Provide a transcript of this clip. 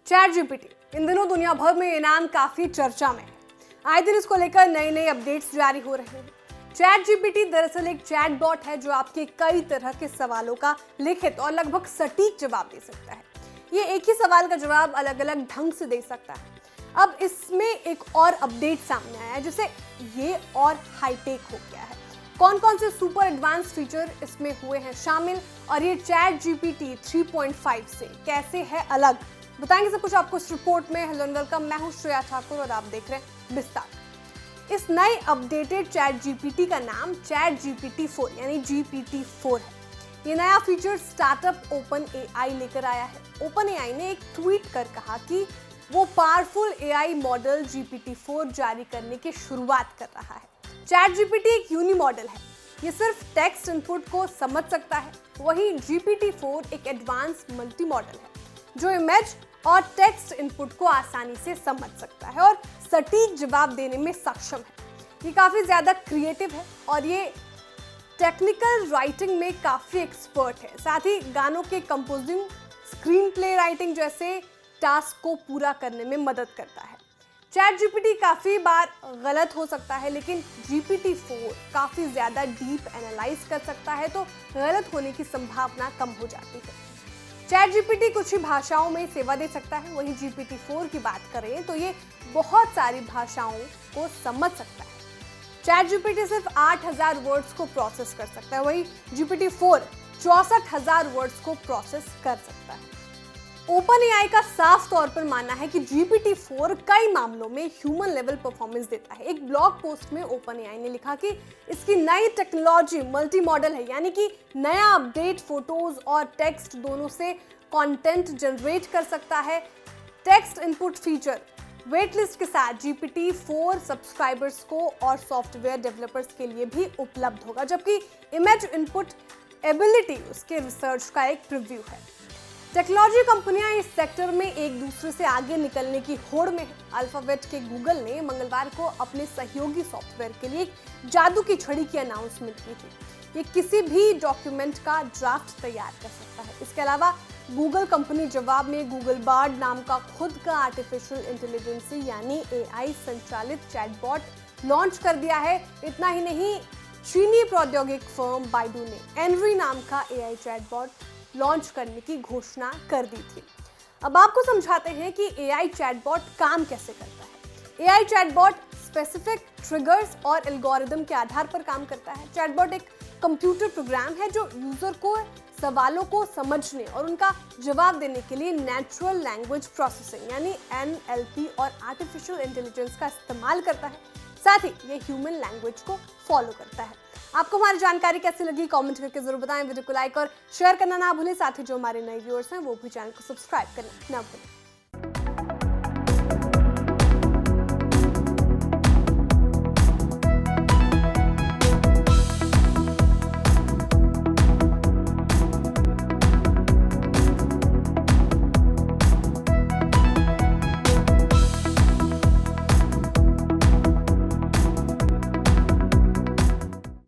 Chat GPT इन दिनों दुनिया भर में ये नाम काफी चर्चा में है। आए दिन इसको लेकर नए नए अपडेट्स जारी हो रहे हैं। चैट जीपीटी दरअसल एक चैट बॉट है जो आपके कई तरह के सवालों का लिखित और लगभग सटीक जवाब दे सकता है। ये एक ही सवाल का जवाब अलग अलग ढंग से दे सकता है। अब इसमें एक और अपडेट सामने आया है जिससे ये और हाईटेक हो गया है। कौन कौन से सुपर एडवांस फीचर इसमें हुए हैं शामिल और ये चैट जीपीटी 3.5 से कैसे है अलग, बताएंगे सब कुछ आपको इस रिपोर्ट में। हेलो एंड वेलकम, मैं हूं श्रेया ठाकुर और आप देख रहे हैं विस्तार। इस नए अपडेटेड चैट जीपीटी का नाम चैट जीपीटी 4 यानी GPT 4 है। ये नया फीचर स्टार्टअप ओपन एआई लेकर आया है। ओपन एआई ने एक ट्वीट कर कहा कि वो पावरफुल एआई मॉडल GPT 4 जारी करने की शुरुआत कर रहा है। चैट जीपीटी एक यूनी मॉडल है, ये सिर्फ टेक्स्ट इनपुट को समझ सकता है। वहीं GPT 4 एक एडवांस मल्टी मॉडल है जो इमेज और टेक्स्ट इनपुट को आसानी से समझ सकता है और सटीक जवाब देने में सक्षम है। ये काफ़ी ज़्यादा क्रिएटिव है और ये टेक्निकल राइटिंग में काफ़ी एक्सपर्ट है। साथ ही गानों के कंपोजिंग, स्क्रीन प्ले राइटिंग जैसे टास्क को पूरा करने में मदद करता है। चैट जीपीटी काफ़ी बार गलत हो सकता है, लेकिन GPT 4 काफ़ी ज़्यादा डीप एनालाइज कर सकता है, तो गलत होने की संभावना कम हो जाती है। चैट जीपीटी कुछ ही भाषाओं में सेवा दे सकता है। वहीं GPT 4 की बात करें तो ये बहुत सारी भाषाओं को समझ सकता है। चैट जीपीटी सिर्फ 8000 वर्ड्स को प्रोसेस कर सकता है, वहीं GPT 4 64,000 वर्ड्स को प्रोसेस कर सकता है। ओपन एआई का साफ तौर पर मानना है कि GPT 4 कई मामलों में ह्यूमन लेवल परफॉर्मेंस देता है। एक ब्लॉग पोस्ट में ओपन एआई ने लिखा कि इसकी नई टेक्नोलॉजी मल्टी मॉडल है, यानी कि नया अपडेट फोटोज और टेक्स्ट दोनों से कंटेंट जनरेट कर सकता है। Text input feature wait list के साथ GPT 4 सब्सक्राइबर्स को और सॉफ्टवेयर डेवलपर्स के लिए भी उपलब्ध होगा, जबकि इमेज इनपुट एबिलिटी उसके रिसर्च का एक प्रीव्यू है। टेक्नोलॉजी कंपनियां इस सेक्टर में एक दूसरे से आगे निकलने की होड़ में है। अल्फाबेट के गूगल ने मंगलवार को अपने सहयोगी सॉफ्टवेयर के लिए एक जादू की छड़ी की अनाउंसमेंट की थी। ये किसी भी डॉक्यूमेंट का ड्राफ्ट तैयार कर सकता है। इसके अलावा गूगल कंपनी जवाब में गूगल बार्ड नाम का खुद का आर्टिफिशियल इंटेलिजेंस यानी AI संचालित चैटबॉट लॉन्च कर दिया है। इतना ही नहीं, चीनी प्रौद्योगिक फर्म बाइडू ने एनरी नाम का AI चैटबॉट लॉन्च करने की घोषणा कर दी थी। अब आपको समझाते हैं कि AI चैटबॉट काम कैसे करता है। AI चैटबॉट स्पेसिफिक ट्रिगर्स और एल्गोरिदम के आधार पर काम करता है। चैटबॉट एक कंप्यूटर प्रोग्राम है जो यूजर को सवालों को समझने और उनका जवाब देने के लिए नेचुरल लैंग्वेज प्रोसेसिंग यानी NLP और आर्टिफिशियल इंटेलिजेंस का इस्तेमाल करता है। साथ ही ये ह्यूमन लैंग्वेज को फॉलो करता है। आपको हमारी जानकारी कैसी लगी कमेंट करके जरूर बताएं। वीडियो को लाइक और शेयर करना ना भूलें। साथ ही जो हमारे नए व्यूअर्स हैं वो भी चैनल को सब्सक्राइब करना ना भूलें।